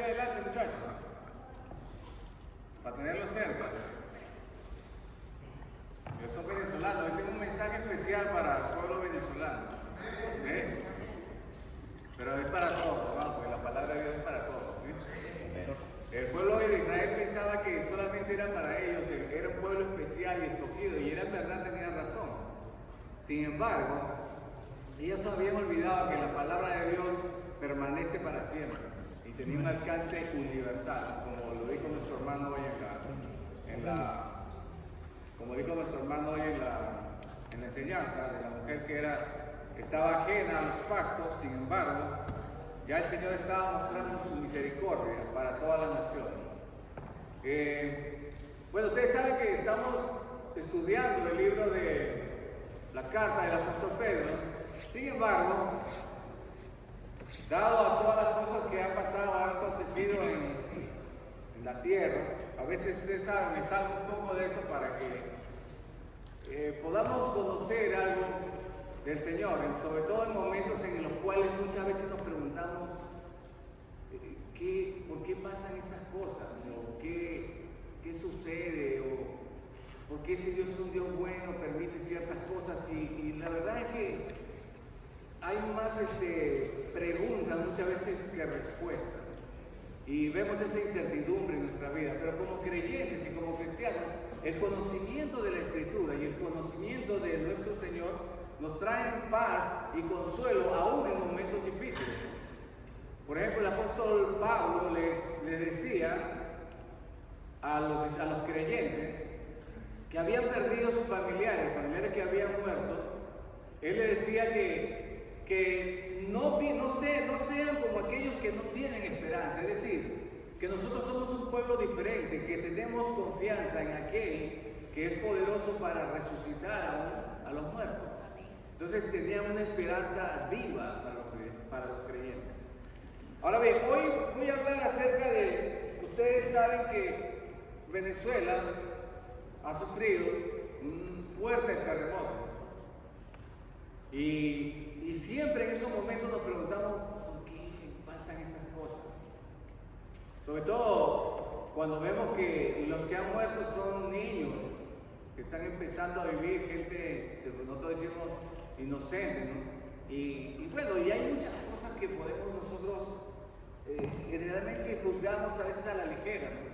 adelante, muchachos, para tenerlo cerca. Yo soy venezolano, yo tengo un mensaje especial para el pueblo venezolano. ¿Sí? Pero es para todos, ¿no? Porque la palabra de Dios es para todos. ¿Sí? El pueblo de Israel pensaba que solamente era para ellos, era un pueblo especial y escogido, y era en verdad, tenían razón. Sin embargo, ellos habían olvidado que la palabra de Dios permanece para siempre y tenía un alcance universal, como lo dijo nuestro hermano hoy en la enseñanza de la mujer que estaba ajena a los pactos. Sin embargo, ya el Señor estaba mostrando su misericordia para todas las naciones. Bueno, ustedes saben que estamos estudiando el libro de la carta del apóstol Pedro. Sin embargo, dado a todas las cosas que han pasado, han acontecido en la tierra, a veces ustedes saben, me salgo un poco de esto para que podamos conocer algo del Señor, sobre todo en momentos en los cuales muchas veces nos preguntamos ¿por qué pasan esas cosas? ¿O qué sucede? ¿O por qué si Dios es un Dios bueno permite ciertas cosas? Y la verdad es que hay más preguntas muchas veces que respuestas. Y vemos esa incertidumbre en nuestra vida, pero como creyentes y como cristianos, el conocimiento de la Escritura y el conocimiento de nuestro Señor nos traen paz y consuelo aún en momentos difíciles. Por ejemplo, el apóstol Pablo les decía a los creyentes que habían perdido sus familiares que habían muerto. Él les decía que no sean como aquellos que no tienen esperanza, es decir, que nosotros somos un pueblo diferente, que tenemos confianza en aquel que es poderoso para resucitar a los muertos. Entonces tenían una esperanza viva para los creyentes. Ahora bien, hoy voy a hablar acerca de, ustedes saben que Venezuela ha sufrido un fuerte terremoto. Y siempre en esos momentos nos preguntamos ¿por qué pasan estas cosas? Sobre todo cuando vemos que los que han muerto son niños que están empezando a vivir, gente, nosotros decimos inocente, ¿no? Y bueno, y hay muchas cosas que podemos nosotros generalmente juzgamos a veces a la ligera, ¿no?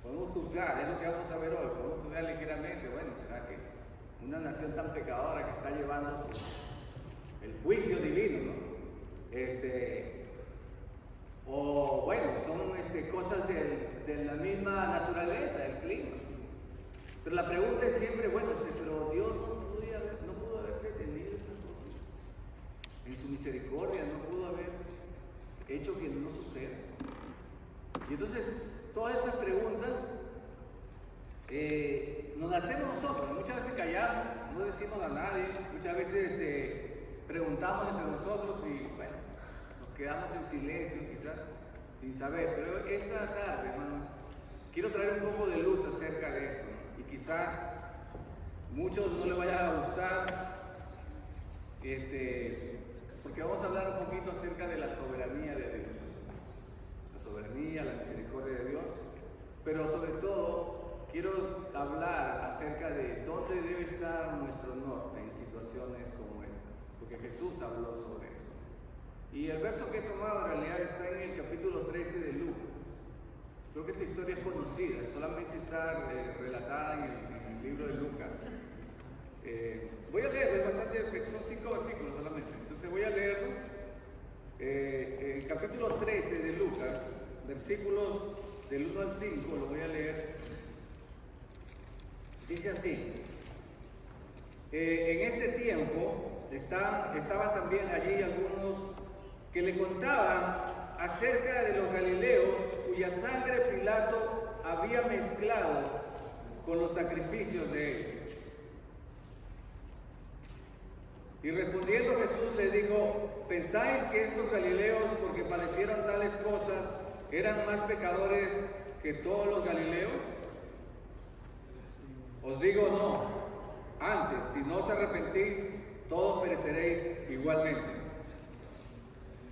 Podemos juzgar, es lo que vamos a ver hoy, podemos juzgar ligeramente. Bueno, ¿será que una nación tan pecadora que está llevando el juicio divino, ¿no? O bueno, son cosas de la misma naturaleza, del clima. Pero la pregunta es siempre, bueno, pero Dios no pudo haber detenido estas cosas. En su misericordia no pudo haber hecho que no suceda. Y entonces, todas esas preguntas nos las hacemos nosotros. Muchas veces callamos, no decimos a nadie, muchas veces preguntamos entre nosotros y bueno, nos quedamos en silencio quizás, sin saber. Pero esta tarde, hermanos, quiero traer un poco de luz acerca de esto, ¿no? Y quizás muchos no les vaya a gustar, porque vamos a hablar un poquito acerca de la soberanía de Dios. La soberanía, la misericordia de Dios, pero sobre todo quiero hablar acerca de dónde debe estar nuestro norte en situaciones como esta, porque Jesús habló sobre esto. Y el verso que he tomado en realidad está en el capítulo 13 de Lucas. Creo que esta historia es conocida, solamente está relatada en el libro de Lucas. Voy a leerlo, son 5 versículos solamente, entonces voy a leerlos. El capítulo 13 de Lucas, versículos del 1 al 5, lo voy a leer. Dice así: en este tiempo estaban también allí algunos que le contaban acerca de los galileos cuya sangre Pilato había mezclado con los sacrificios de ellos. Y respondiendo Jesús le dijo: ¿pensáis que estos galileos, porque padecieron tales cosas, eran más pecadores que todos los galileos? Os digo no, antes, si no os arrepentís, todos pereceréis igualmente.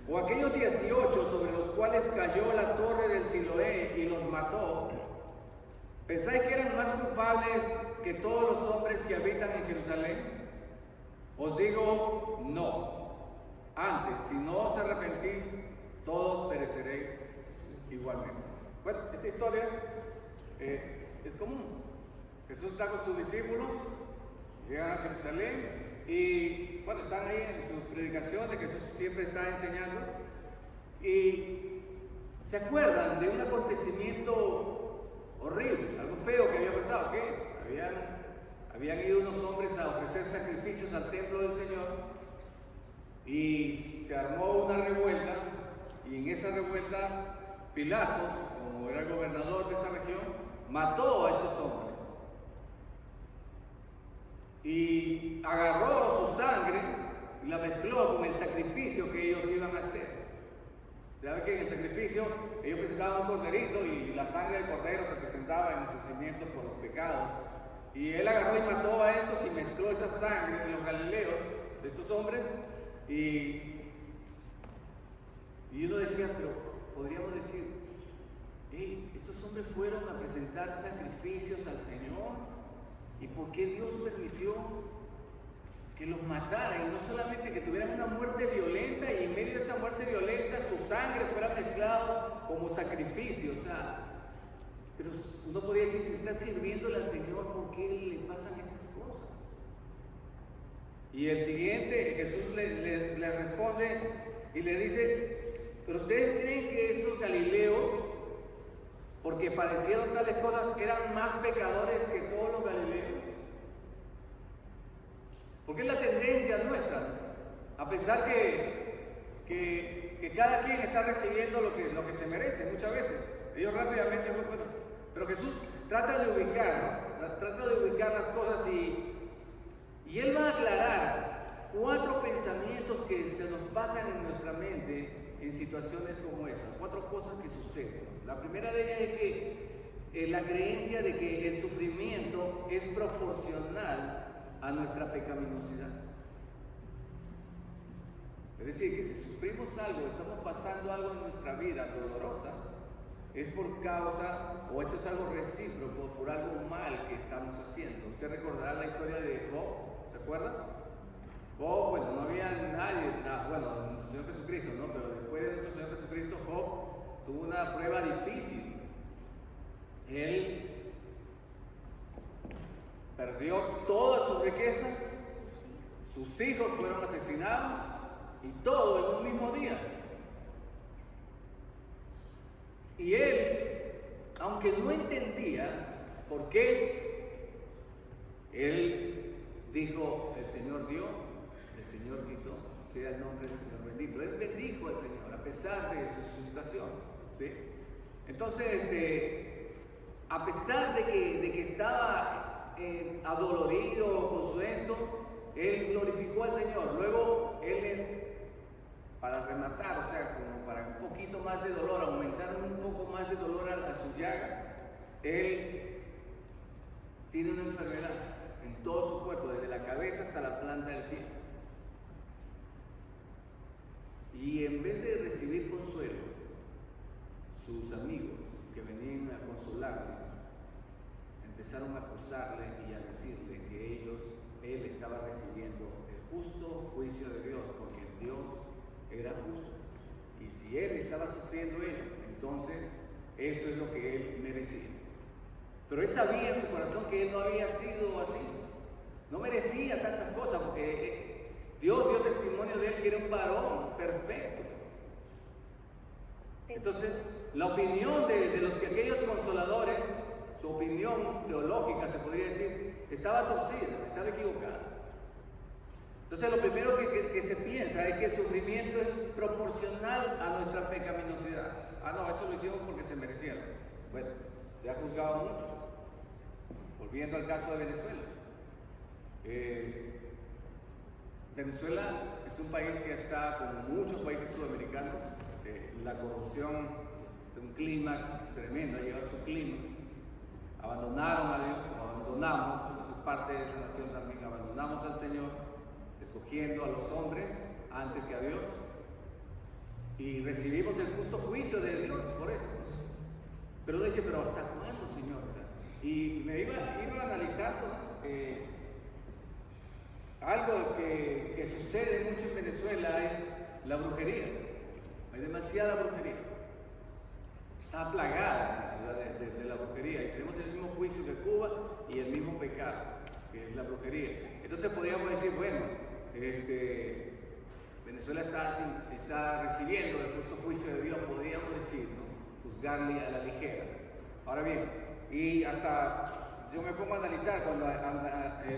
O aquellos 18 sobre los cuales cayó la torre del Siloé y los mató, ¿pensáis que eran más culpables que todos los hombres que habitan en Jerusalén? Os digo, no. Antes, si no os arrepentís, todos pereceréis igualmente. Bueno, esta historia es común. Jesús está con sus discípulos, llegan a Jerusalén y bueno, están ahí en su predicación de que Jesús siempre está enseñando y se acuerdan de un acontecimiento horrible, algo feo que había pasado, que habían ido unos hombres a ofrecer sacrificios al templo del Señor y se armó una revuelta, y en esa revuelta Pilatos, como era el gobernador de esa región, mató a estos hombres y agarró su sangre y la mezcló con el sacrificio que ellos iban a hacer. Ya ven que en el sacrificio ellos presentaban un corderito y la sangre del cordero se presentaba en ofrecimiento por los pecados. Y él agarró y mató a estos y mezcló esa sangre de los galileos, de estos hombres, y uno decía, pero podríamos decir, hey, estos hombres fueron a presentar sacrificios al Señor, ¿y por qué Dios permitió que los mataran? Y no solamente que tuvieran una muerte violenta, y en medio de esa muerte violenta su sangre fuera mezclada como sacrificio, o sea, pero uno podría decir, si está sirviéndole al Señor, ¿por qué le pasan estas cosas? Y el siguiente, Jesús le responde y le dice, ¿pero ustedes creen que estos galileos, porque padecieron tales cosas, eran más pecadores que todos los galileos? Porque es la tendencia nuestra, a pesar que cada quien está recibiendo lo que se merece muchas veces. Ellos rápidamente, bueno, pero Jesús trata de ubicar, ¿no? Trata de ubicar las cosas y Él va a aclarar 4 pensamientos que se nos pasan en nuestra mente en situaciones como esas, 4 cosas que suceden. La primera de ellas es que la creencia de que el sufrimiento es proporcional a nuestra pecaminosidad. Es decir, que si sufrimos algo, estamos pasando algo en nuestra vida dolorosa, es por causa, o esto es algo recíproco, por algo mal que estamos haciendo. Usted recordará la historia de Job, ¿se acuerda? Job, bueno, no había nadie, bueno, nuestro Señor Jesucristo, ¿no? Pero después de nuestro Señor Jesucristo, Job tuvo una prueba difícil. Él perdió todas sus riquezas, sus hijos fueron asesinados y todo en un mismo día. Y él, aunque no entendía por qué, él dijo, el Señor dio, el Señor quitó, sea el nombre del Señor bendito. Él bendijo al Señor a pesar de su situación, ¿sí? Entonces, a pesar de que estaba adolorido con su esto, él glorificó al Señor. Luego, él, para rematar, o sea, como para un poquito más de dolor, aumentar un poco más de dolor a su llaga, él tiene una enfermedad en todo su cuerpo, desde la cabeza hasta la planta del pie. Y en vez de recibir consuelo, sus amigos que venían a consolarle, empezaron a acusarle y a decirle que él estaba recibiendo el justo juicio de Dios, porque Dios era justo. Y si él estaba sufriendo ello, entonces eso es lo que él merecía. Pero él sabía en su corazón que él no había sido así. No merecía tantas cosas, porque Dios dio testimonio de él que era un varón perfecto. Entonces, la opinión de aquellos consoladores, su opinión teológica, se podría decir, estaba torcida, estaba equivocada. Entonces, lo primero que se piensa es que el sufrimiento es proporcional a nuestra pecaminosidad. No, eso lo hicimos porque se merecieron. Bueno, se ha juzgado mucho. Volviendo al caso de Venezuela. Venezuela es un país que está, como muchos países sudamericanos, la corrupción es un clímax tremendo, ha llegado a su clímax. Abandonaron a Dios, abandonamos, eso es parte de esa nación también, abandonamos al Señor, escogiendo a los hombres antes que a Dios. y recibimos el justo juicio de Dios por eso. Pero uno dice, pero ¿hasta cuándo, Señor? Y me iba analizando algo que sucede mucho en Venezuela es la brujería. Hay demasiada brujería. Está plagada la ciudad de la brujería y tenemos el mismo juicio que Cuba y el mismo pecado, que es la brujería. Entonces podríamos decir, bueno, Venezuela está recibiendo el justo juicio de Dios, podríamos decir, ¿no? Juzgarle a la ligera. Ahora bien, y hasta yo me pongo a analizar cuando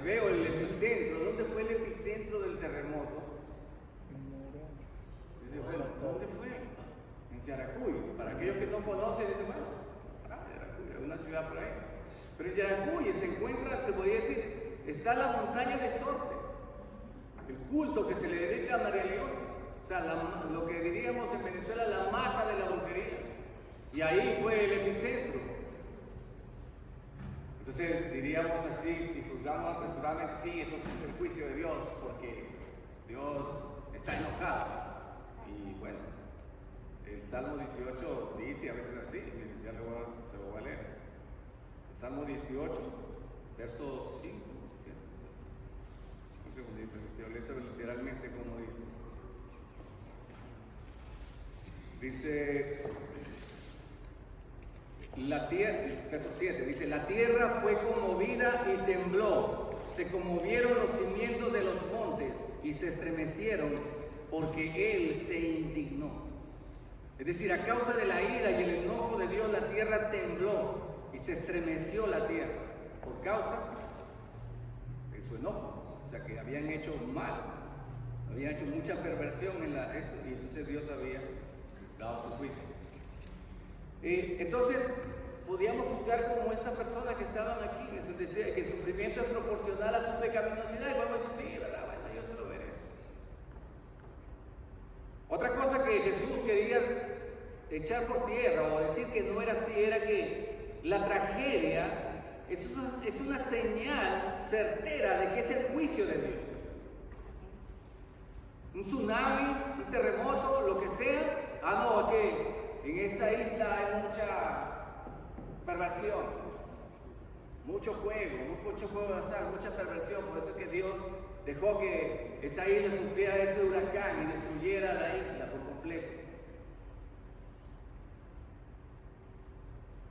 veo el epicentro, ¿dónde fue el epicentro del terremoto? Dice, bueno, ¿dónde fue? En Yaracuy. Para aquellos que no conocen, dicen, bueno, Yaracuy, es una ciudad por ahí. Pero en Yaracuy se encuentra, se podría decir, está la montaña de Sorte, el culto que se le dedica a María Leonza. O sea, lo que diríamos en Venezuela, la mata de la brujería. Y ahí fue el epicentro. Entonces diríamos así, si juzgamos apresuradamente, sí, entonces es el juicio de Dios, porque Dios está enojado. Y bueno, el Salmo 18 dice a veces así, ya se lo voy a leer. El Salmo 18, verso 5. Un segundito, quiero leer literalmente como dice. Dice, la tierra, verso 7, dice, la tierra fue conmovida y tembló, se conmovieron los cimientos de los montes y se estremecieron porque Él se indignó. Es decir, a causa de la ira y el enojo de Dios, la tierra tembló y se estremeció la tierra por causa de su enojo. O sea, que habían hecho mal, habían hecho mucha perversión en esto, y entonces Dios había dado su juicio. Entonces, podíamos juzgar como esta persona que estaban aquí, que decía que el sufrimiento es proporcional a su pecaminosidad, y vamos a decir, sí, ¿verdad? Bueno, yo se lo merezco. Otra cosa que Jesús quería echar por tierra o decir que no era así, era que la tragedia es una señal certera de que es el juicio de Dios. Un tsunami, un terremoto, lo que sea, no, que en esa isla hay mucha perversión, mucho juego de azar, mucha perversión. Por eso es que Dios dejó que esa isla sufriera ese huracán y destruyera la isla por completo.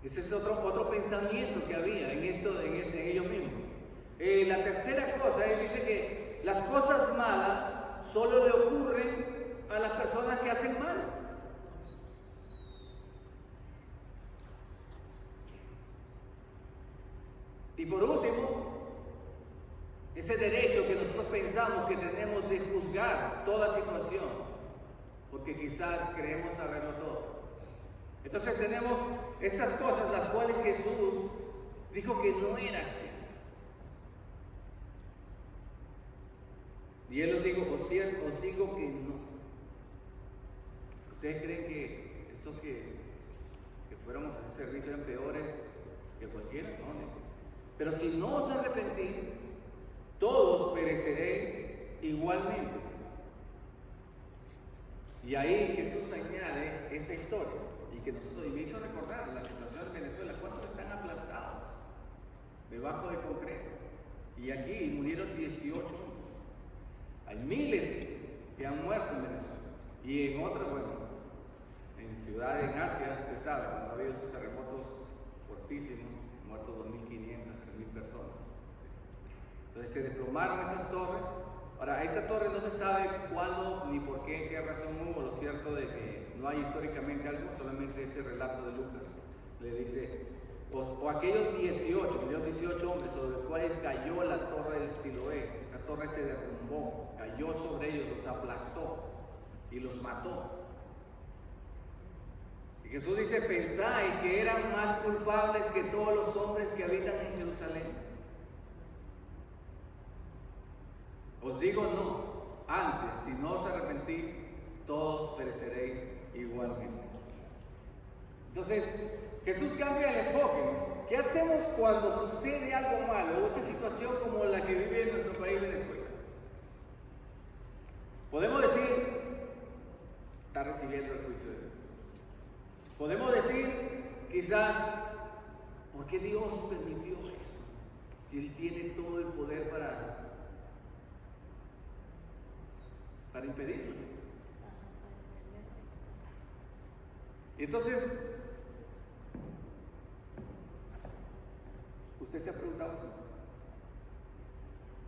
Ese es otro pensamiento que había en ellos mismos. La tercera cosa dice que las cosas malas solo le ocurren a las personas que hacen mal. Y por último, ese derecho que nosotros pensamos que tenemos de juzgar toda situación, porque quizás creemos saberlo todo. Entonces tenemos estas cosas las cuales Jesús dijo que no era así. Y Él os digo que no. ¿Ustedes creen que estos que fuéramos a hacer servicio eran peores que cualquiera? No. Pero si no os arrepentís, todos pereceréis igualmente. Y ahí Jesús añade esta historia, y me hizo recordar la situación de Venezuela. ¿Cuántos están aplastados debajo de concreto? Y aquí murieron 18 hombres. Hay miles que han muerto en Venezuela. Y en otras, en ciudades en Asia, usted sabe, cuando ha habido esos terremotos fortísimos, muertos 2.500, 3.000 personas. Entonces se desplomaron esas torres. Ahora, esta torre no se sabe cuándo ni por qué, qué razón hubo. Lo cierto de que no hay históricamente algo, solamente este relato de Lucas le dice, o aquellos 18 hombres sobre los cuales cayó la torre de Siloé. La torre se derrumbó, cayó sobre ellos, los aplastó y los mató. Y Jesús dice, pensáis que eran más culpables que todos los hombres que habitan en Jerusalén. Os digo no, antes, si no os arrepentís, todos pereceréis igualmente. Entonces, Jesús cambia el enfoque, ¿no? ¿Qué hacemos cuando sucede algo malo, o esta situación como la que vive en nuestro país, Venezuela? Podemos decir, está recibiendo recibiendo el juicio de Dios. Podemos decir, quizás, ¿por qué Dios permitió eso? Si Él tiene todo el poder para impedirlo. Y entonces, ¿usted se ha preguntado eso?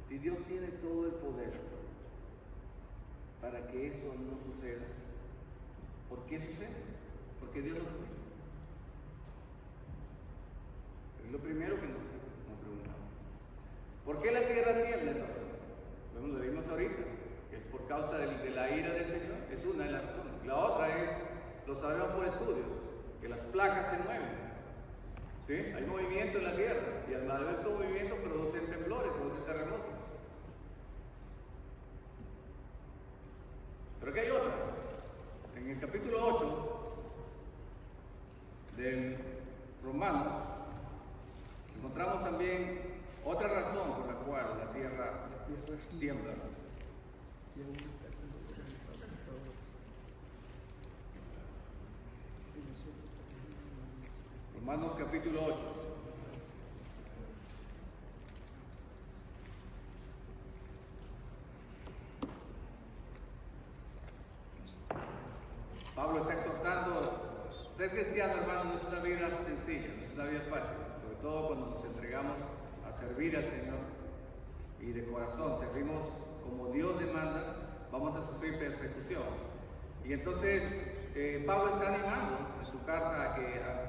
Si Dios tiene todo el poder para que esto no suceda, ¿por qué sucede? Porque Dios lo permite. Es lo primero que nos preguntamos. ¿Por qué la tierra tiembla entonces? Bueno, lo vimos ahorita, que es por causa de la ira del Señor. Es una de las razones. La otra es, lo sabemos por estudios, que las placas se mueven. ¿Sí? Hay movimiento en la tierra y al lado de estos movimientos producen temblores, producen terremotos. Pero aquí hay otra. En el capítulo 8 de Romanos encontramos también otra razón por la cual la tierra tiembla. Romanos capítulo 8. Pablo está exhortando. Ser cristiano, hermano, no es una vida sencilla, no es una vida fácil, sobre todo cuando nos entregamos a servir al Señor y de corazón servimos como Dios demanda, vamos a sufrir persecución. Y entonces Pablo está animando en su carta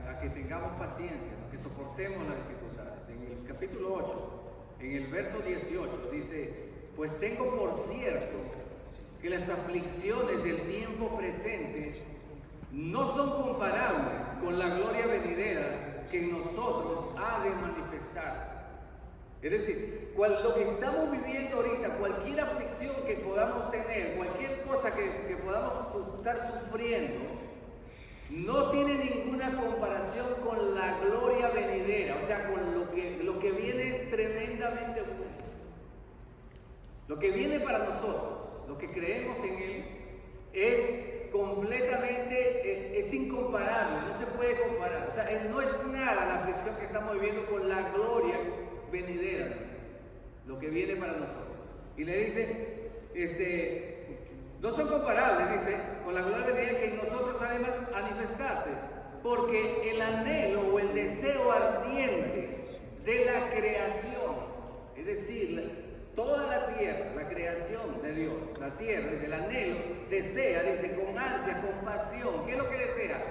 a que tengamos paciencia, que soportemos las dificultades. En el capítulo 8, en el verso 18, dice: pues tengo por cierto que las aflicciones del tiempo presente no son comparables con la gloria venidera que en nosotros ha de manifestarse. Es decir, lo que estamos viviendo ahorita, cualquier aflicción que podamos tener, cualquier cosa que podamos estar sufriendo, no tiene ninguna comparación con la gloria venidera, o sea, con lo que viene es tremendamente bueno. Lo que viene para nosotros, los que creemos en Él, es completamente, es incomparable, no se puede comparar. O sea, no es nada la aflicción que estamos viviendo con la gloria venidera, lo que viene para nosotros. Y le dice, no son comparables, dice, con la gloria venidera que en nosotros ha de manifestarse, porque el anhelo o el deseo ardiente de la creación, es decir, toda la tierra, la creación de Dios, la tierra, desde el anhelo, desea, dice, con ansia, con pasión. ¿Qué es lo que desea?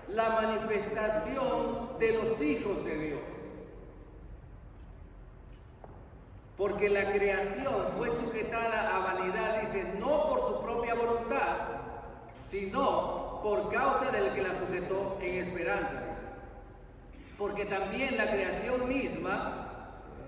La manifestación de los hijos de Dios. Porque la creación fue sujetada a vanidad, dice, no por su propia voluntad, sino por causa del que la sujetó en esperanza, dice. Porque también la creación misma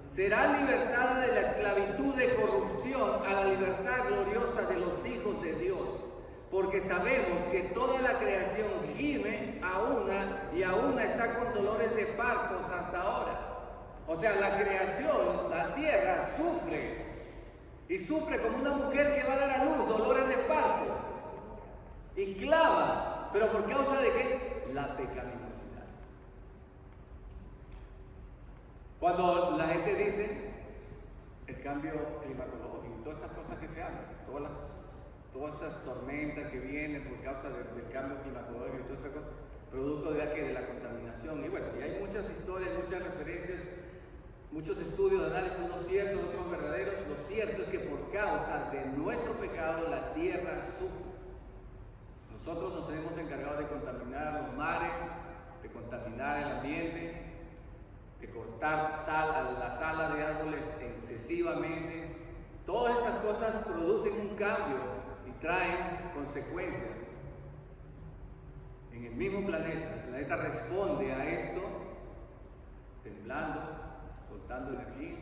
será libertada de la esclavitud de corrupción a la libertad gloriosa de los hijos de Dios, porque sabemos que toda la creación gime a una y a una está con dolores de partos hasta ahora. O sea, la creación, la tierra sufre, y sufre como una mujer que va a dar a luz, dolores de parto, y clama, pero ¿por causa de qué? La pecaminosidad. Cuando la gente dice el cambio climatológico y todas estas cosas que se hablan, todas estas tormentas que vienen por causa del cambio climatológico y todas estas cosas, producto de la contaminación. Y bueno, y hay muchas historias, muchas referencias, muchos estudios de análisis, unos ciertos, otros verdaderos. Lo cierto es que por causa de nuestro pecado la tierra sufre. Nosotros nos hemos encargado de contaminar los mares, de contaminar el ambiente, de cortar la tala de árboles excesivamente. Todas estas cosas producen un cambio y traen consecuencias en el mismo planeta. El planeta responde a esto temblando, soltando energía,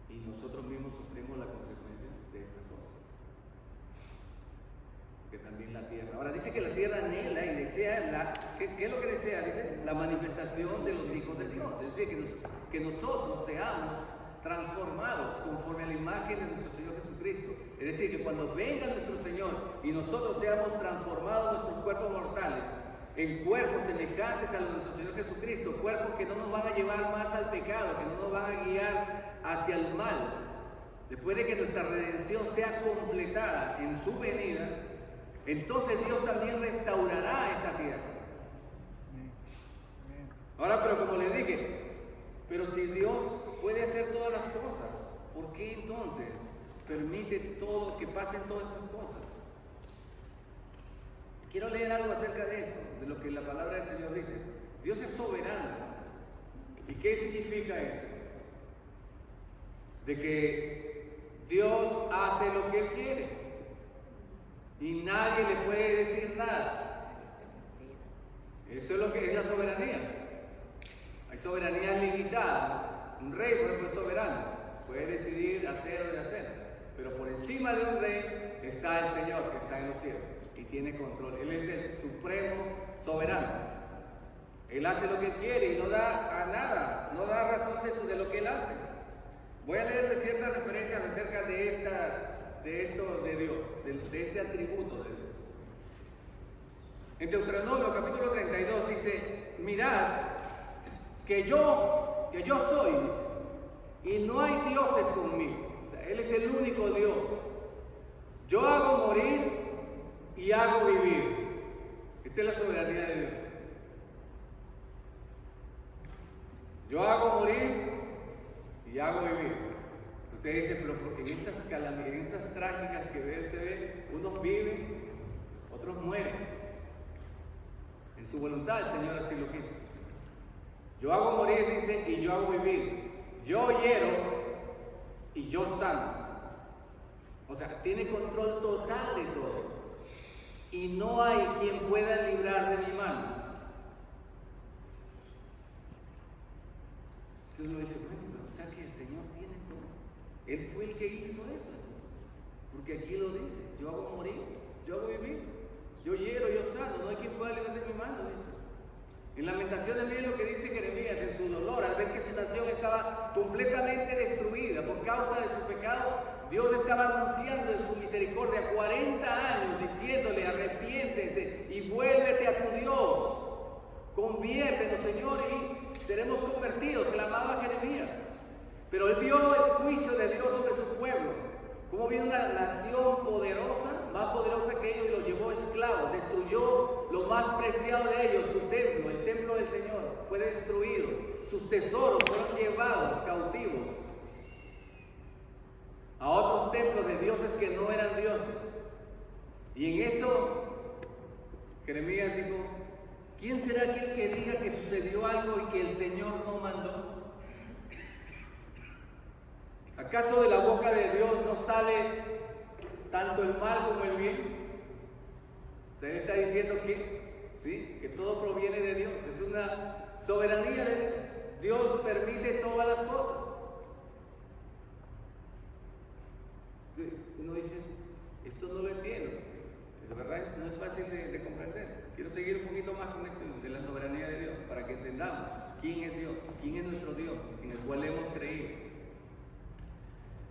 y nosotros mismos sufrimos la consecuencia de estas cosas. Que también la tierra. Ahora dice que la tierra anhela y desea, ¿qué es lo que desea? Dice la manifestación de los hijos de Dios. Es decir, que nosotros seamos transformados conforme a la imagen de nuestro Señor Jesucristo. Es decir, que cuando venga nuestro Señor y nosotros seamos transformados nuestros cuerpos mortales en cuerpos semejantes a los de nuestro Señor Jesucristo, cuerpos que no nos van a llevar más al pecado, que no nos van a guiar hacia el mal, después de que nuestra redención sea completada en su venida, entonces Dios también restaurará esta tierra. Ahora, pero como les dije, pero si Dios puede hacer todas las cosas, ¿por qué entonces permite todo, que pasen todas estas cosas? Quiero leer algo acerca de esto, de lo que la palabra del Señor dice. Dios es soberano. ¿Y qué significa esto? De que Dios hace lo que Él quiere y nadie le puede decir nada. Eso es lo que es la soberanía. Hay soberanía limitada. Un rey, por ejemplo, es soberano. Puede decidir hacer o deshacer. Pero por encima de un rey está el Señor que está en los cielos y tiene control. Él es el supremo soberano. Él hace lo que Él quiere y no da a nada, no da razón de lo que Él hace. Voy a leerle ciertas referencias acerca de esto de Dios, de este atributo de Dios. En Deuteronomio capítulo 32 dice: mirad que yo soy, dice, y no hay dioses conmigo. O sea, Él es el único Dios. Yo hago morir y hago vivir. Esta es la soberanía de Dios. Yo hago morir y hago vivir. Usted dice, pero en estas trágicas que usted ve, unos viven, otros mueren. En su voluntad el Señor así lo quiso. Yo hago morir, dice, y yo hago vivir. Yo hiero y yo sano. O sea, tiene control total de todo. Y no hay quien pueda librar de mi mano. Entonces uno dice, bueno, pero o sea que el Señor tiene todo. Él fue el que hizo esto. Porque aquí lo dice, yo hago morir, yo hago vivir. Yo hiero, yo sano, no hay quien pueda librar de mi mano, dice. En Lamentaciones lee lo que dice Jeremías en su dolor, al ver que su nación estaba completamente destruida por causa de su pecado. Dios estaba anunciando en su misericordia 40 años, diciéndole: arrepiéntese y vuélvete a tu Dios. Conviértenos, Señor, y seremos convertidos, clamaba Jeremías. Pero él vio el juicio de Dios sobre su pueblo. Cómo vino una nación poderosa, más poderosa que ellos, y los llevó esclavos. Destruyó lo más preciado de ellos, su templo, el templo del Señor. Fue destruido. Sus tesoros fueron llevados cautivos a otros templos de dioses que no eran dioses. Y en eso Jeremías dijo: ¿quién será aquel que diga que sucedió algo y que el Señor no mandó? ¿Acaso de la boca de Dios no sale tanto el mal como el bien? O sea, él está diciendo que, ¿sí?, que todo proviene de Dios. Es una soberanía de Dios. Dios permite todas las cosas. Sí, uno dice, esto no lo entiendo. De verdad no es fácil de comprender. Quiero seguir un poquito más con esto de la soberanía de Dios, para que entendamos quién es Dios, quién es nuestro Dios, en el cual hemos creído.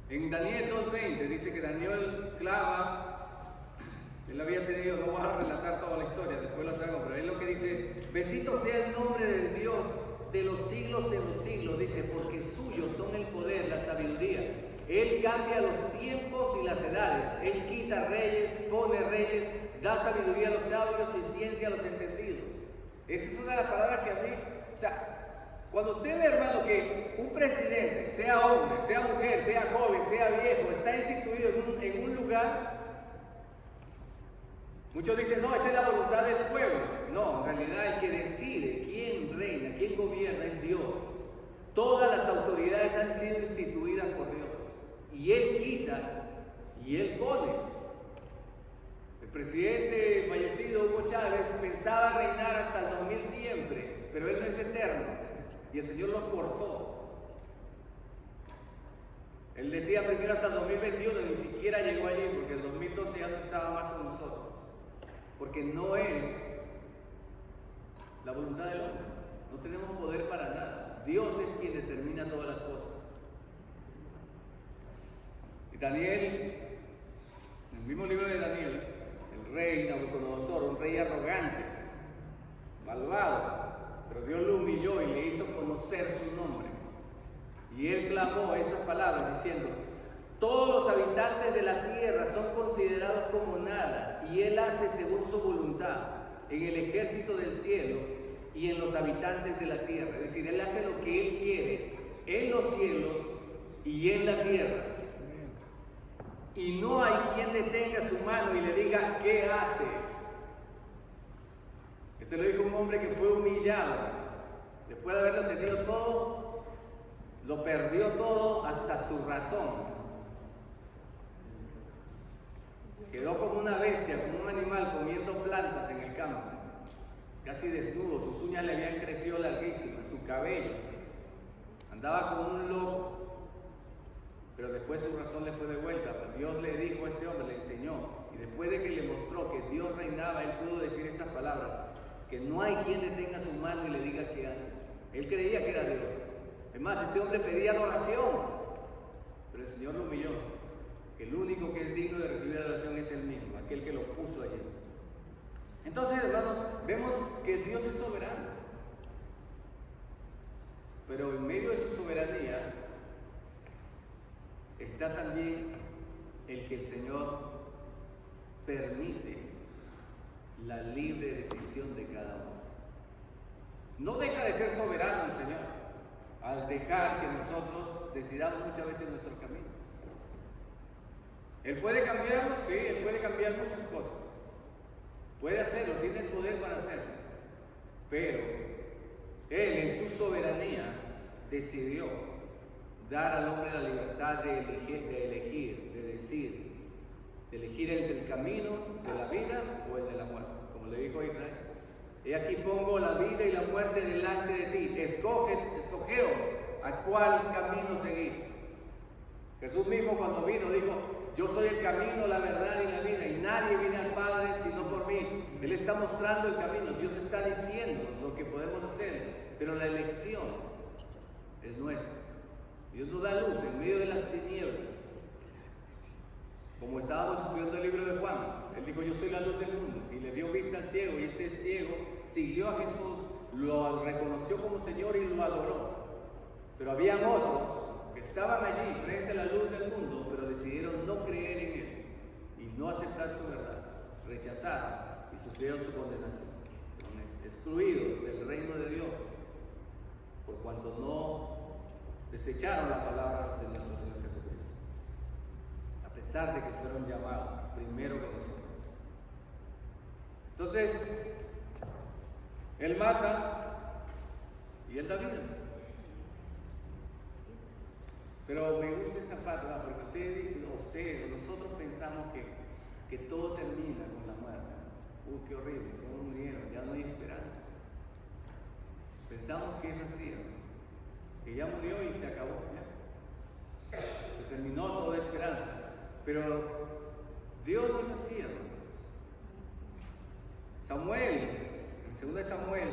En Daniel 2:20 dice que Daniel clama. Él había pedido, no voy a relatar toda la historia, después lo sabemos, pero él lo que dice: bendito sea el nombre del Dios de los siglos en los siglos, dice, porque suyos son el poder, la sabiduría. Él cambia los tiempos y las edades. Él quita reyes, pone reyes, da sabiduría a los sabios y ciencia a los entendidos. Esta es una de las palabras que a mí, o sea, cuando usted ve, hermano, que un presidente, sea hombre, sea mujer, sea joven, sea viejo, está instituido en un lugar, muchos dicen, no, esta es la voluntad del pueblo. No, en realidad el que decide quién reina, quién gobierna es Dios. Todas las autoridades han sido instituidas por Dios. Y Él quita y Él pone. El presidente fallecido Hugo Chávez pensaba reinar hasta el 2000 siempre, pero él no es eterno. Y el Señor lo cortó. Él decía primero hasta el 2021 y ni siquiera llegó allí, porque el 2012 ya no estaba más con nosotros. Porque no es la voluntad del hombre. No tenemos poder para nada. Dios es quien determina todas las cosas. Daniel, en el mismo libro de Daniel, el rey Nabucodonosor, un rey arrogante, malvado, pero Dios lo humilló y le hizo conocer su nombre. Y él clamó esas palabras diciendo: todos los habitantes de la tierra son considerados como nada, y él hace según su voluntad en el ejército del cielo y en los habitantes de la tierra. Es decir, él hace lo que él quiere en los cielos y en la tierra. Y no hay quien detenga su mano y le diga: ¿qué haces? Esto lo dijo un hombre que fue humillado. Después de haberlo tenido todo, lo perdió todo hasta su razón. Quedó como una bestia, como un animal comiendo plantas en el campo, casi desnudo. Sus uñas le habían crecido larguísimas, su cabello. Andaba como un loco. Pero después su razón le fue de vuelta. Dios le dijo a este hombre, le enseñó, y después de que le mostró que Dios reinaba, él pudo decir estas palabras: que no hay quien detenga su mano y le diga: ¿qué haces? Él creía que era Dios. Es más, este hombre pedía adoración, pero el Señor lo humilló. El único que es digno de recibir adoración es Él mismo, aquel que lo puso allí. Entonces, hermanos, vemos que Dios es soberano, pero en medio de su soberanía está también el que el Señor permite la libre decisión de cada uno. No deja de ser soberano el Señor al dejar que nosotros decidamos muchas veces nuestro camino. Él puede cambiarlo, sí, Él puede cambiar muchas cosas. Puede hacerlo, tiene el poder para hacerlo. Pero Él en su soberanía decidió dar al hombre la libertad de elegir, de elegir entre el camino de la vida o el de la muerte. Como le dijo a Israel: he aquí pongo la vida y la muerte delante de ti, escogeos a cuál camino seguir. Jesús mismo cuando vino dijo: yo soy el camino, la verdad y la vida, y nadie viene al Padre sino por mí. Él está mostrando el camino, Dios está diciendo lo que podemos hacer, pero la elección es nuestra. Dios nos da luz en medio de las tinieblas. Como estábamos estudiando el libro de Juan, Él dijo: yo soy la luz del mundo, y le dio vista al ciego, y este ciego siguió a Jesús, lo reconoció como Señor y lo adoró. Pero habían otros que estaban allí frente a la luz del mundo, pero decidieron no creer en Él y no aceptar su verdad, rechazaron y sufrieron su condenación, excluidos del reino de Dios, por cuanto no desecharon la palabra de nuestro Señor Jesucristo, a pesar de que fueron llamados primero que nosotros. Entonces, Él mata y Él da vida. Pero me gusta esta parte, ¿verdad? Porque nosotros pensamos que todo termina con la muerte. Qué horrible, cómo murieron, ya no hay esperanza. Pensamos que es así, ¿no? Que ya murió y se acabó, ya. Se terminó toda esperanza. Pero Dios no es así, hermanos. Samuel, en 2 Samuel,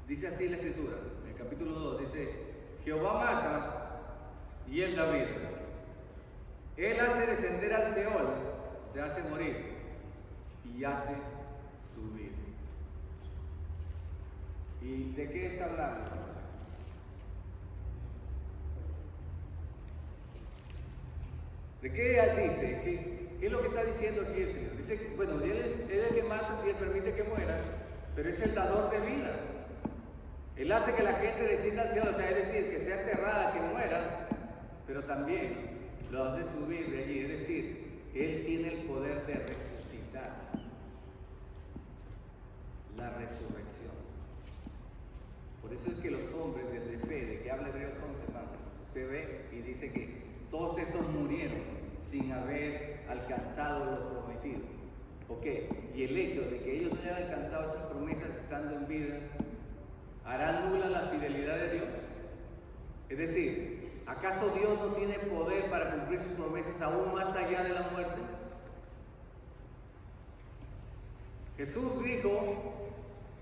dice así la Escritura, en el capítulo 2, dice: Jehová mata y Él da vida. Él hace descender al Seol, se hace morir, y hace subir. ¿Y de qué está hablando? ¿De qué dice? ¿Qué es lo que está diciendo aquí el Señor? Dice, bueno, Él es el que mata si Él permite que muera, pero es el dador de vida. Él hace que la gente descienda al cielo, o sea, es decir, que sea enterrada, que muera, pero también lo hace subir de allí. Es decir, Él tiene el poder de resucitar. La resurrección. Por eso es que los hombres de fe, de que habla Hebreos 11, hermano, usted ve y dice que todos estos murieron sin haber alcanzado lo prometido. ¿Ok? Y el hecho de que ellos no hayan alcanzado esas promesas estando en vida, ¿hará nula la fidelidad de Dios? Es decir, ¿acaso Dios no tiene poder para cumplir sus promesas aún más allá de la muerte? Jesús dijo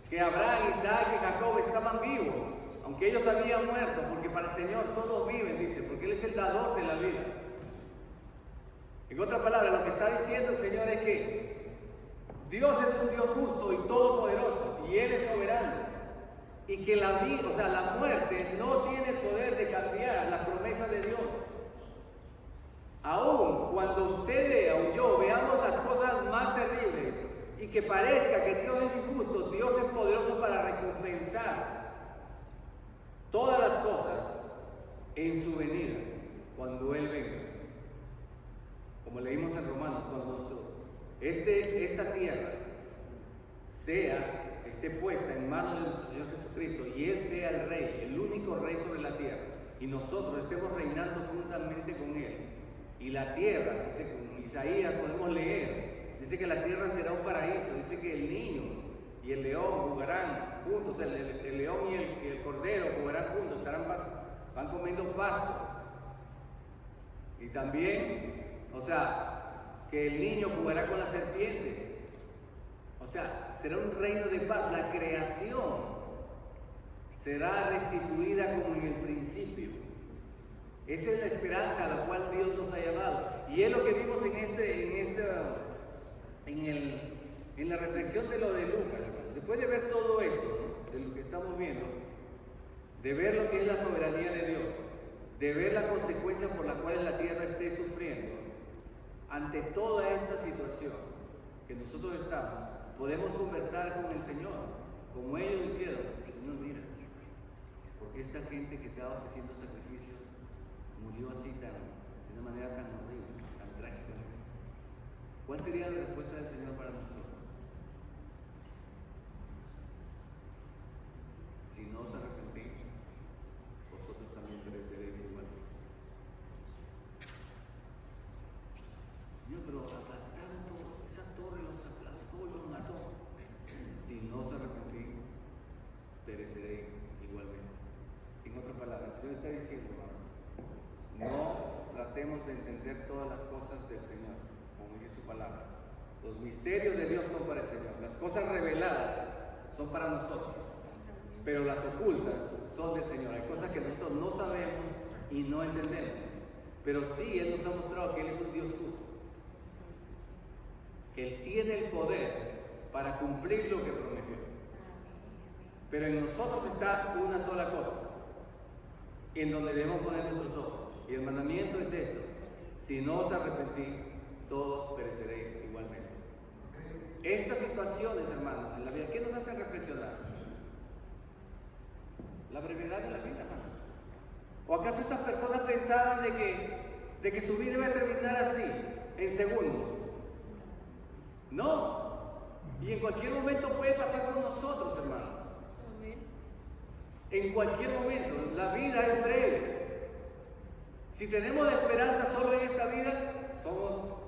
que Abraham, Isaac y Jacob estaban vivos, aunque ellos habían muerto, porque para el Señor todos viven, dice, porque Él es el dador de la vida. En otras palabras, lo que está diciendo el Señor es que Dios es un Dios justo y todopoderoso, y Él es soberano. Y que la vida, o sea, la muerte no tiene poder de cambiar las promesas de Dios. Aún cuando usted vea o yo veamos las cosas más terribles y que parezca que Dios es injusto, Dios es poderoso para recompensar todas las cosas en su venida, cuando Él venga. Como leímos en Romanos, cuando esta tierra esté puesta en manos de nuestro Señor Jesucristo y Él sea el Rey, el único Rey sobre la tierra, y nosotros estemos reinando juntamente con Él. Y la tierra, dice con Isaías, podemos leer, dice que la tierra será un paraíso, dice que el niño y el león jugarán juntos, el león y el cordero jugarán juntos, van comiendo pasto. Y también, o sea, que el niño jugará con la serpiente. O sea, será un reino de paz, la creación será restituida como en el principio. Esa es la esperanza a la cual Dios nos ha llamado. Y es lo que vimos en la reflexión de lo de Lucas. Después de ver todo esto, ¿no?, de lo que estamos viendo, de ver lo que es la soberanía de Dios, de ver la consecuencia por la cual la tierra esté sufriendo, ante toda esta situación que nosotros estamos, podemos conversar con el Señor, como ellos hicieron. Señor, mira, porque esta gente que estaba ofreciendo sacrificios murió así de una manera tan horrible, tan trágica. ¿Cuál sería la respuesta del Señor para nosotros? Si no os arrepentís, vosotros también pereceréis igual. Señor, pero aplastaron todo, esa torre los aplastó, los mató. Si no os arrepentís, pereceréis igualmente. En otras palabras, el Señor está diciendo, no tratemos de entender todas las cosas del Señor, como dice su palabra. Los misterios de Dios son para el Señor, las cosas reveladas son para nosotros, pero las ocultas son del Señor. Hay cosas que nosotros no sabemos y no entendemos, pero sí Él nos ha mostrado que Él es un Dios justo, que Él tiene el poder para cumplir lo que prometió. Pero en nosotros está una sola cosa, en donde debemos poner nuestros ojos. Y el mandamiento es esto: si no os arrepentís, todos pereceréis igualmente. Estas situaciones, hermanos, en la vida, ¿qué nos hacen reflexionar? La brevedad de la vida, hermanos. ¿O acaso estas personas pensaban de que su vida iba a terminar así, en segundos? No. Y en cualquier momento puede pasar con nosotros, hermanos. En cualquier momento. La vida es breve. Si tenemos la esperanza solo en esta vida, somos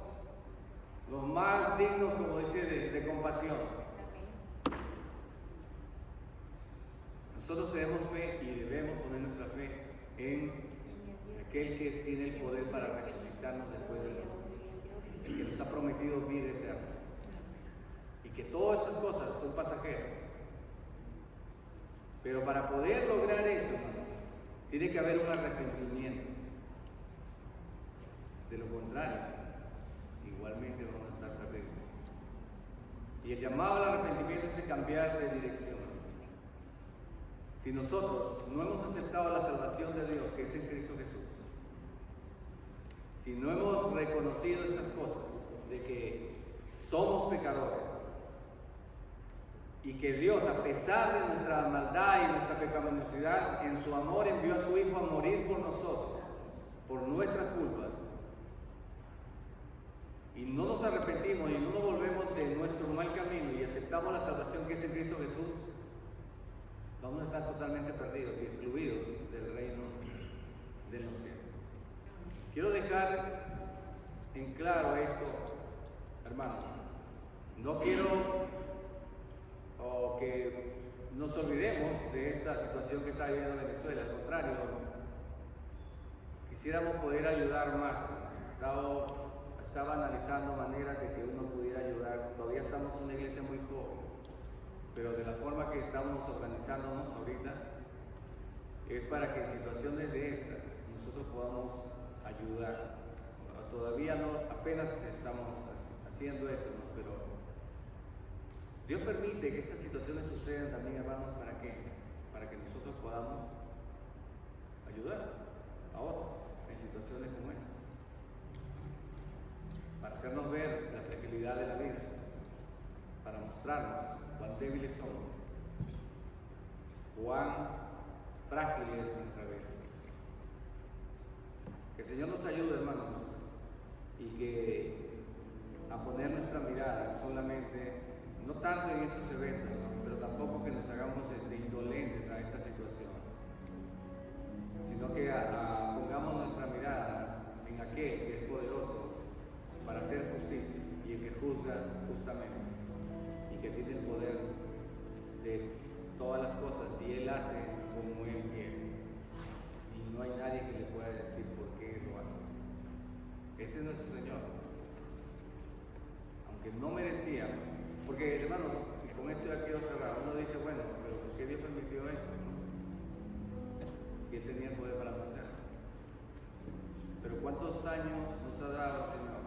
los más dignos, como dice, de compasión. Nosotros tenemos fe y debemos poner nuestra fe en aquel que tiene el poder para resucitarnos después de la muerte, el que nos ha prometido vida eterna, y que todas estas cosas son pasajeras. Pero para poder lograr eso, hermano, tiene que haber un arrepentimiento. De lo contrario, igualmente vamos a estar perdidos. Y el llamado al arrepentimiento es de cambiar de dirección. Si nosotros no hemos aceptado la salvación de Dios, que es en Cristo Jesús, si no hemos reconocido estas cosas, de que somos pecadores, y que Dios, a pesar de nuestra maldad y nuestra pecaminosidad, en su amor envió a su Hijo a morir por nosotros, por nuestras culpas, y no nos arrepentimos y no nos volvemos de nuestro mal camino y aceptamos la salvación que es en Cristo Jesús, vamos a estar totalmente perdidos y excluidos del reino de los cielos. Quiero dejar en claro esto, hermanos. No quiero que nos olvidemos de esta situación que está viviendo Venezuela. Al contrario, quisiéramos poder ayudar más. Estaba analizando maneras de que uno pudiera ayudar. Todavía estamos en una iglesia muy joven, pero de la forma que estamos organizándonos ahorita es para que en situaciones de estas nosotros podamos ayudar. Todavía no, apenas estamos haciendo esto, ¿no? Pero Dios permite que estas situaciones sucedan también, hermanos, ¿para qué? Para que nosotros podamos ayudar a otros en situaciones como esta, para hacernos ver la fragilidad de la vida, para mostrarnos cuán débiles somos, cuán frágil es nuestra vida. Que el Señor nos ayude, hermanos, y que a poner nuestra mirada solamente, no tanto en estos eventos, ¿no? Pero tampoco que nos hagamos indolentes a esta situación, sino que pongamos nuestra mirada en aquel que es poderoso para hacer justicia y el que juzga justamente y que tiene el poder de todas las cosas y Él hace como Él quiere y no hay nadie que le pueda decir por qué lo hace. Ese es nuestro Señor, aunque no merecía, porque hermanos, y con esto ya quiero cerrar, uno dice, bueno, pero ¿por qué Dios permitió esto? Si Él tenía el poder para hacerlo. Pero ¿cuántos años nos ha dado el Señor?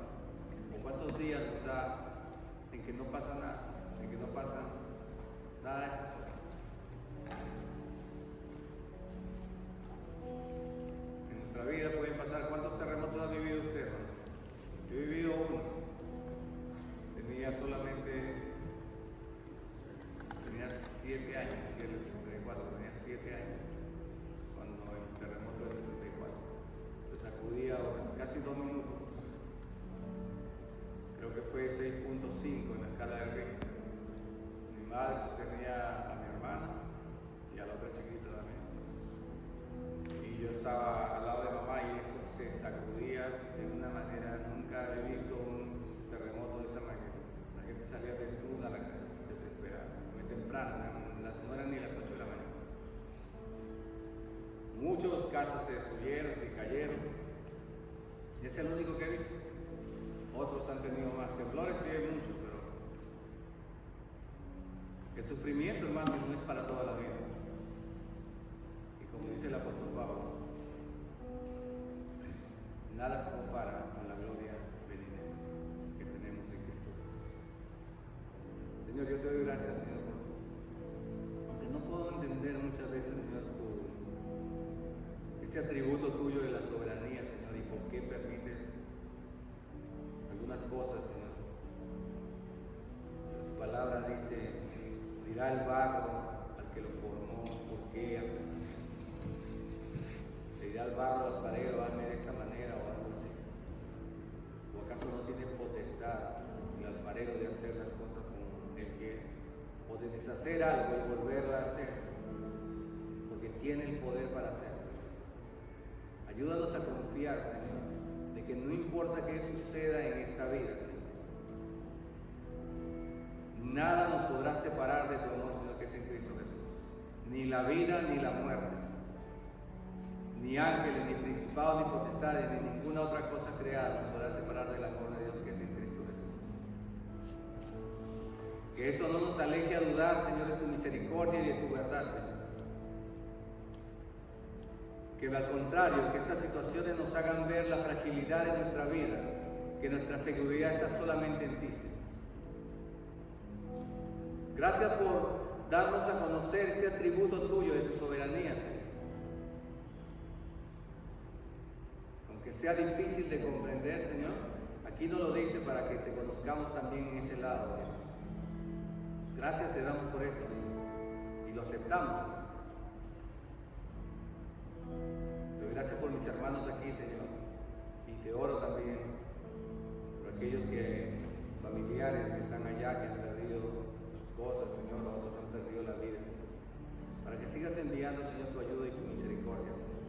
¿O cuántos días nos da en que no pasa nada? En que no pasa nada de esto. En nuestra vida pueden pasar, ¿cuántos terremotos ha vivido usted, hermano? Yo he vivido uno. Tenía 7 años, y el 74, tenía 7 años, cuando el terremoto del 74 se sacudía casi 2 minutos. Creo que fue 6.5 en la escala de Richter. Mi madre sostenía a mi hermana y a la otra chiquita también. Y yo estaba al lado de mamá y eso se sacudía de una manera, nunca he visto un terremoto de esa manera. La gente salía desnuda a la calle, desesperada, muy temprano, no eran ni las 8 de la mañana. Muchos casas se destruyeron, se cayeron. Y ese es el único que he visto. Otros han tenido más temblores, sí hay muchos, pero el sufrimiento, hermano, no es para toda la vida. Y como dice el apóstol Pablo, nada se compara con la gloria venidera que tenemos en Cristo. Señor, yo te doy gracias, Señor, aunque no puedo entender muchas veces, Señor, ese atributo tuyo de la soberanía, Señor, y por qué permites algunas cosas, Señor. Tu palabra dice, dirá el barro al que lo formó, ¿por qué haces así? Le dirá el barro al alfarero, hazme de esta manera o algo así. ¿O acaso no tiene potestad el alfarero de hacer las cosas como él quiere? O de deshacer algo y volverla a hacer, porque tiene el poder para hacerlo. Ayúdanos a confiar, Señor, de que no importa qué suceda en esta vida, Señor, nada nos podrá separar de tu amor, Señor, que es en Cristo Jesús. Ni la vida ni la muerte, ni ángeles, ni principados, ni potestades, ni ninguna otra cosa creada nos podrá separar del amor de Dios que es en Cristo Jesús. Que esto no nos aleje a dudar, Señor, de tu misericordia y de tu verdad, Señor. Que al contrario, que estas situaciones nos hagan ver la fragilidad de nuestra vida, que nuestra seguridad está solamente en ti, Señor. Gracias por darnos a conocer este atributo tuyo de tu soberanía, Señor. Aunque sea difícil de comprender, Señor, aquí nos lo diste para que te conozcamos también en ese lado, Dios. Gracias te damos por esto, Señor, y lo aceptamos, Señor. Te doy gracias por mis hermanos aquí, Señor, y te oro también por aquellos familiares que están allá, que han perdido sus cosas, Señor, otros han perdido la vida, Señor, para que sigas enviando, Señor, tu ayuda y tu misericordia, Señor,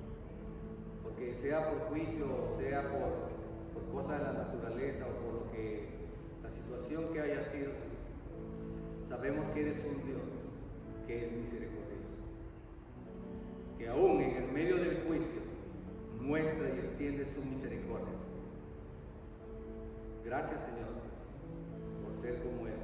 porque sea por juicio o sea por cosas de la naturaleza o por lo que la situación que haya sido, Señor, sabemos que eres un Dios que es misericordioso, que aún en el medio del juicio muestra y extiende su misericordia. Gracias, Señor, por ser como Él.